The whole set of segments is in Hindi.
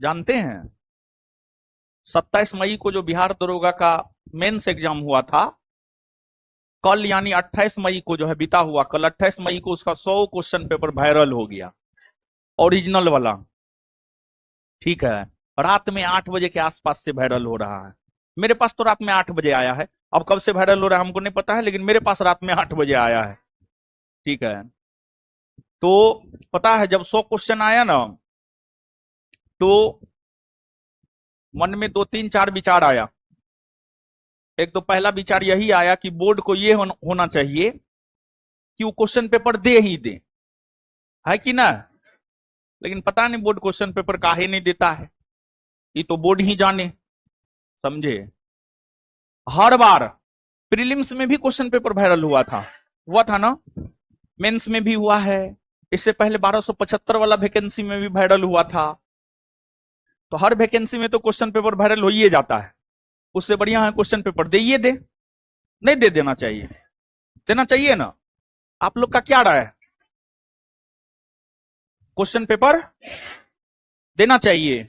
जानते हैं? 27 मई को जो बिहार दरोगा का मेंस एग्जाम हुआ था, कल यानी 28 मई को जो है बीता हुआ कल 28 मई को उसका 100 क्वेश्चन पेपर वायरल हो गया, ओरिजिनल वाला। ठीक है, रात में 8 बजे के आसपास से वायरल हो रहा है। मेरे पास तो रात में 8 बजे आया है। अब कब से वायरल हो रहा है हमको नहीं पता है, लेकिन मेरे पास रात में 8 बजे आया है। ठीक है, तो पता है जब 100 क्वेश्चन आया ना, तो मन में 2 3 4 विचार आया। एक तो पहला विचार यही आया कि बोर्ड को ये होना चाहिए कि वो क्वेश्चन पेपर दे ही दे, है कि ना। लेकिन पता नहीं बोर्ड क्वेश्चन पेपर काहे नहीं देता है, ये तो बोर्ड ही जाने। समझे? हर बार प्रीलिम्स में भी क्वेश्चन पेपर वायरल हुआ था ना, मेंस में भी हुआ है, इससे पहले 1275 वाला वैकेंसी में भी वायरल हुआ था। तो हर वैकेंसी में तो क्वेश्चन पेपर वायरल हो ही जाता है। उससे बढ़िया है क्वेश्चन पेपर दे दे। नहीं दे देना चाहिए? देना चाहिए ना? आप लोग का क्या राय है? क्वेश्चन पेपर देना चाहिए?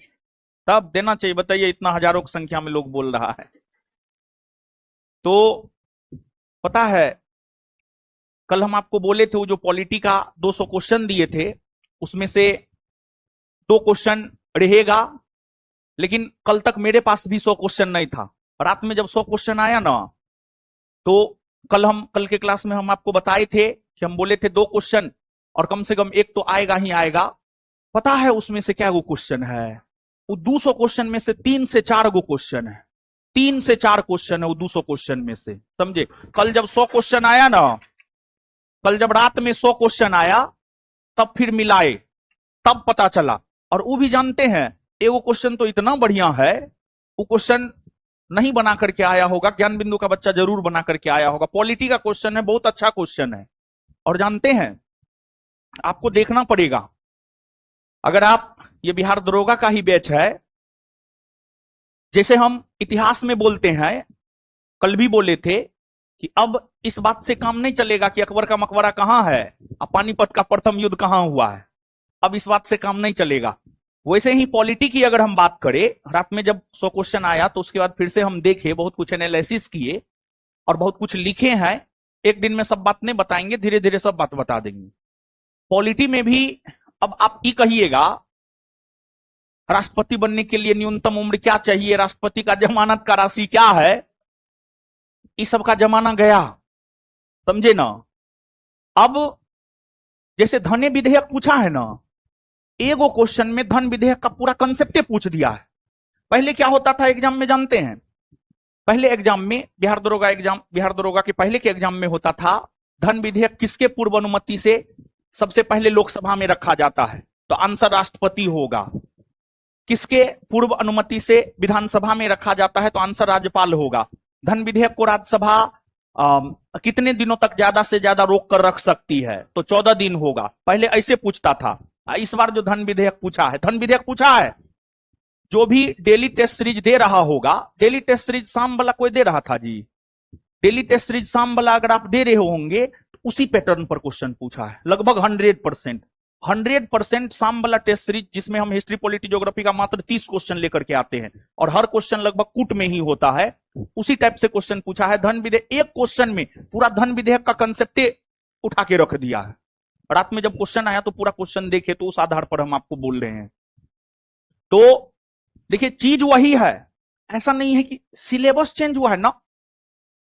तब देना चाहिए, बताइए, इतना हजारों की संख्या में लोग बोल रहा है। तो पता है कल हम आपको बोले थे वो जो पॉलिटी का 200 क्वेश्चन दिए थे, उसमें से 2 क्वेश्चन रहेगा। लेकिन कल तक मेरे पास भी 100 क्वेश्चन नहीं था। रात में जब 100 क्वेश्चन आया ना, तो कल के क्लास में हम आपको बताए थे कि हम बोले थे 2 क्वेश्चन और कम से कम एक तो आएगा ही आएगा। पता है उसमें से क्या वो क्वेश्चन है? वो 200 क्वेश्चन में से 3 से 4 गो क्वेश्चन है। 3 से 4 क्वेश्चन है वो 200 क्वेश्चन में से। समझे? कल जब 100 क्वेश्चन आया ना, कल जब रात में 100 क्वेश्चन आया, तब फिर मिलाए, तब पता चला। और वो भी जानते हैं, वो क्वेश्चन तो इतना बढ़िया है, वो क्वेश्चन नहीं बना करके आया होगा, ज्ञान बिंदु का बच्चा जरूर बना करके आया होगा। पॉलिटी का क्वेश्चन है, बहुत अच्छा क्वेश्चन है। और जानते हैं, आपको देखना पड़ेगा, अगर आप, ये बिहार दरोगा का ही बैच है, जैसे हम इतिहास में बोलते हैं, कल भी बोले थे कि अब इस बात से काम नहीं चलेगा कि अकबर का मकबरा कहां है, अब पानीपत का प्रथम युद्ध कहां हुआ है। अब इस बात से काम नहीं चलेगा। वैसे ही पॉलिटी की अगर हम बात करें, रात में जब 100 क्वेश्चन आया तो उसके बाद फिर से हम देखे, बहुत कुछ एनालिसिस किए और बहुत कुछ लिखे हैं। एक दिन में सब बात नहीं बताएंगे, धीरे धीरे सब बात बता देंगे। पॉलिटी में भी अब आप ये कहिएगा, राष्ट्रपति बनने के लिए न्यूनतम उम्र क्या चाहिए, राष्ट्रपति का जमानत का राशि क्या है, इस सब का जमाना गया। समझे ना? अब जैसे धन विधेयक पूछा है ना, एगो क्वेश्चन में धन विधेयक का पूरा कंसेप्ट पूछ दिया है। पहले क्या होता था एग्जाम में जानते हैं? पहले एग्जाम में बिहार दरोगा के पहले के एग्जाम में होता था, धन विधेयक किसके पूर्व अनुमति से सबसे पहले लोकसभा में रखा जाता है, तो आंसर राष्ट्रपति होगा। किसके पूर्व अनुमति से विधानसभा में रखा जाता है, तो आंसर राज्यपाल होगा। धन विधेयक को राज्यसभा कितने दिनों तक ज्यादा से ज्यादा रोक कर रख सकती है, तो 14 दिन होगा। पहले ऐसे पूछता था। इस बार जो धन विधेयक पूछा है, जो भी डेली टेस्ट सीरीज दे रहा होगा, डेली टेस्ट सीरीज शाम वाला कोई दे रहा था जी, डेली टेस्ट सीरीज शाम वाला अगर आप दे रहे होंगे तो उसी पैटर्न पर क्वेश्चन पूछा है, लगभग 100% शाम वाला टेस्ट सीरीज, जिसमें हम हिस्ट्री पॉलिटी ज्योग्राफी का मात्र 30 क्वेश्चन लेकर के आते हैं और हर क्वेश्चन लगभग कूट में ही होता है, उसी टाइप से क्वेश्चन पूछा है। धन विधेयक, एक क्वेश्चन में पूरा धन विधेयक का कंसेप्ट उठा के रख दिया है। रात में जब क्वेश्चन आया तो पूरा क्वेश्चन देखे, तो उस आधार पर हम आपको बोल रहे हैं। तो देखिए चीज वही है, ऐसा नहीं है कि सिलेबस चेंज हुआ है ना,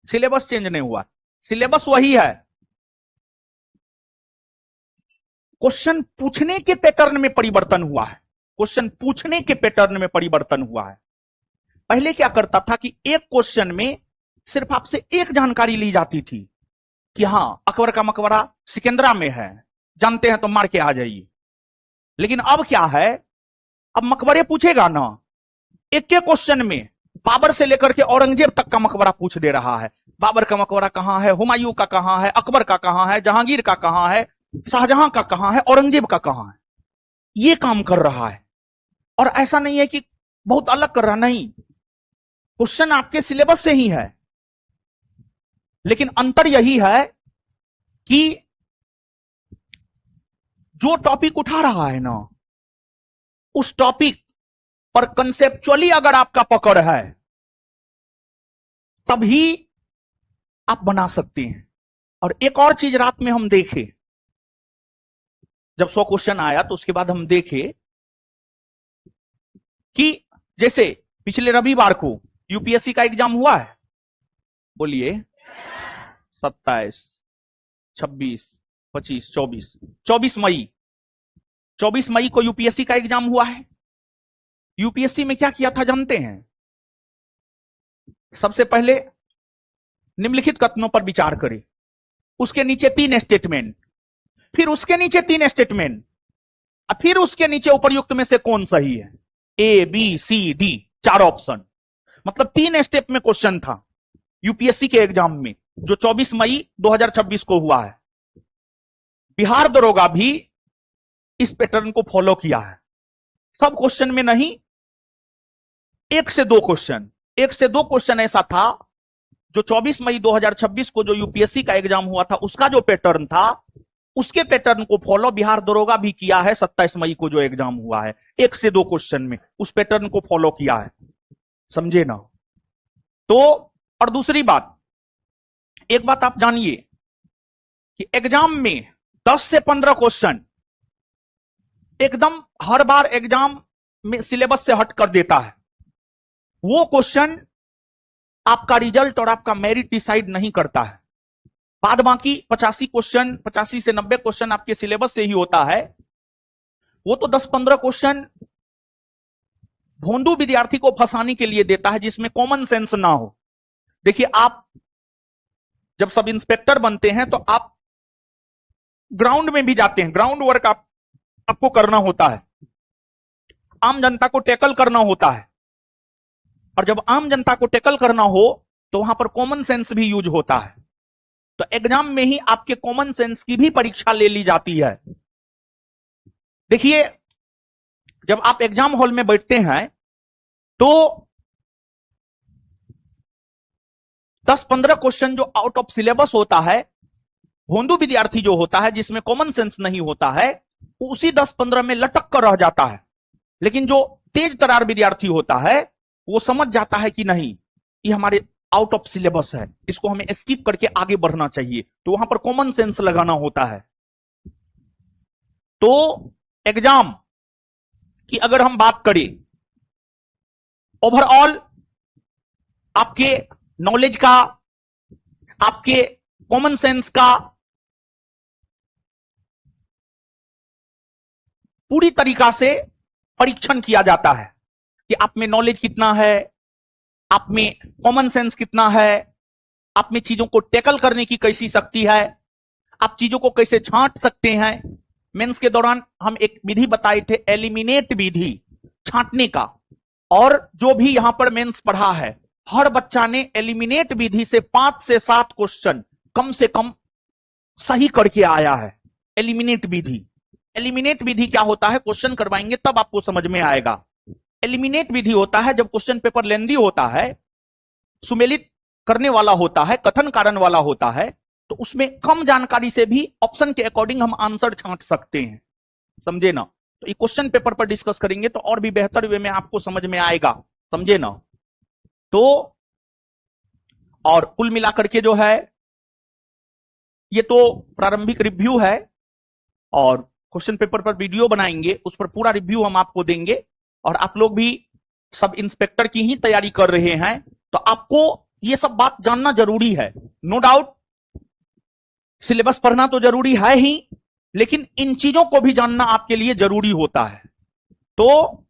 सिलेबस चेंज नहीं हुआ, सिलेबस वही है। क्वेश्चन पूछने के पैटर्न में परिवर्तन हुआ है, क्वेश्चन पूछने के पैटर्न में परिवर्तन हुआ है। पहले क्या करता था कि एक क्वेश्चन में सिर्फ आपसे एक जानकारी ली जाती थी कि हां अकबर का मकबरा सिकंदरा में है, जानते हैं तो मार के आ जाइए। लेकिन अब क्या है, अब मकबरे पूछेगा ना, एक के क्वेश्चन में बाबर से लेकर के औरंगजेब तक का मकबरा पूछ दे रहा है। बाबर का मकबरा कहां है, हुमायूं का कहां है, अकबर का कहां है, जहांगीर का कहां है, शाहजहां का कहां है, औरंगजेब का कहां है। ये काम कर रहा है। और ऐसा नहीं है कि बहुत अलग कर रहा, नहीं, क्वेश्चन आपके सिलेबस से ही है। लेकिन अंतर यही है कि जो टॉपिक उठा रहा है ना, उस टॉपिक पर कंसेप्चुअली अगर आपका पकड़ है तभी आप बना सकते हैं। और एक और चीज रात में हम देखे, जब 100 क्वेश्चन आया तो उसके बाद हम देखे कि जैसे पिछले रविवार को यूपीएससी का एग्जाम हुआ है, बोलिए 27, 26, 25, 24 मई, 24 मई को यूपीएससी का एग्जाम हुआ है। यूपीएससी में क्या किया था जानते हैं? सबसे पहले निम्नलिखित कथनों पर विचार करें, उसके नीचे 3 स्टेटमेंट, फिर उसके नीचे 3 स्टेटमेंट, और फिर उसके नीचे उपर्युक्त में से कौन सही है, A B C D, 4 option. मतलब 3 स्टेप में क्वेश्चन था यूपीएससी के एग्जाम में, जो 24 मई 2026 को हुआ है। बिहार दरोगा भी इस पैटर्न को फॉलो किया है। सब क्वेश्चन में नहीं, 1 से 2 क्वेश्चन, 1 से 2 क्वेश्चन ऐसा था जो 24 मई 2026 को जो यूपीएससी का एग्जाम हुआ था उसका जो पैटर्न था, उसके पैटर्न को फॉलो बिहार दरोगा भी किया है। 27 मई को जो एग्जाम हुआ है 1 से 2 क्वेश्चन में उस पैटर्न को फॉलो किया है, समझे ना? तो और दूसरी बात, एक बात आप जानिए कि एग्जाम में 10 से 15 क्वेश्चन एकदम हर बार एग्जाम में सिलेबस से हट कर देता है। वो क्वेश्चन आपका रिजल्ट और आपका मेरिट डिसाइड नहीं करता है। बाद बाकी 85 क्वेश्चन, 85 से 90 क्वेश्चन आपके सिलेबस से ही होता है। वो तो 10-15 क्वेश्चन भोंदू विद्यार्थी को फंसाने के लिए देता है, जिसमें कॉमन सेंस ना हो। देखिए, आप जब सब इंस्पेक्टर बनते हैं तो आप ग्राउंड में भी जाते हैं, ग्राउंड वर्क आपको करना होता है, आम जनता को टैकल करना होता है। और जब आम जनता को टैकल करना हो तो वहां पर कॉमन सेंस भी यूज होता है। तो एग्जाम में ही आपके कॉमन सेंस की भी परीक्षा ले ली जाती है। देखिए, जब आप एग्जाम हॉल में बैठते हैं तो 10-15 क्वेश्चन जो आउट ऑफ सिलेबस होता है, भोंदू विद्यार्थी जो होता है जिसमें कॉमन सेंस नहीं होता है, उसी 10-15 में लटक कर रह जाता है। लेकिन जो तेज तरार विद्यार्थी होता है वो समझ जाता है कि नहीं, ये हमारे आउट ऑफ सिलेबस है, इसको हमें स्किप करके आगे बढ़ना चाहिए। तो वहां पर कॉमन सेंस लगाना होता है। तो एग्जाम की अगर हम बात करें, ओवरऑल आपके नॉलेज का, आपके कॉमन सेंस का पूरी तरीका से परीक्षण किया जाता है कि आप में नॉलेज कितना है, आप में कॉमन सेंस कितना है, आप में चीजों को टैकल करने की कैसी शक्ति है, आप चीजों को कैसे छांट सकते हैं। मेंस के दौरान हम एक विधि बताए थे, एलिमिनेट विधि, छांटने का। और जो भी यहां पर मेंस पढ़ा है, हर बच्चा ने एलिमिनेट विधि से 5 से 7 क्वेश्चन कम से कम सही करके आया है। एलिमिनेट विधि, एलिमिनेट विधि क्या होता है, क्वेश्चन करवाएंगे तब आपको समझ में आएगा। एलिमिनेट विधि होता है जब क्वेश्चन पेपर लेंदी होता है, सुमेलित करने वाला होता है, कथन कारण वाला होता है, तो उसमें कम जानकारी से भी ऑप्शन के अकॉर्डिंग हम आंसर छांट सकते हैं, समझे ना? तो ये क्वेश्चन पेपर पर डिस्कस करेंगे तो और भी बेहतर वे में आपको समझ में आएगा, समझे ना? तो और कुल मिलाकर के जो है, ये तो प्रारंभिक रिव्यू है, और क्वेश्चन पेपर पर वीडियो बनाएंगे, उस पर पूरा रिव्यू हम आपको देंगे। और आप लोग भी सब इंस्पेक्टर की ही तैयारी कर रहे हैं तो आपको ये सब बात जानना जरूरी है। नो डाउट सिलेबस पढ़ना तो जरूरी है ही, लेकिन इन चीजों को भी जानना आपके लिए जरूरी होता है। तो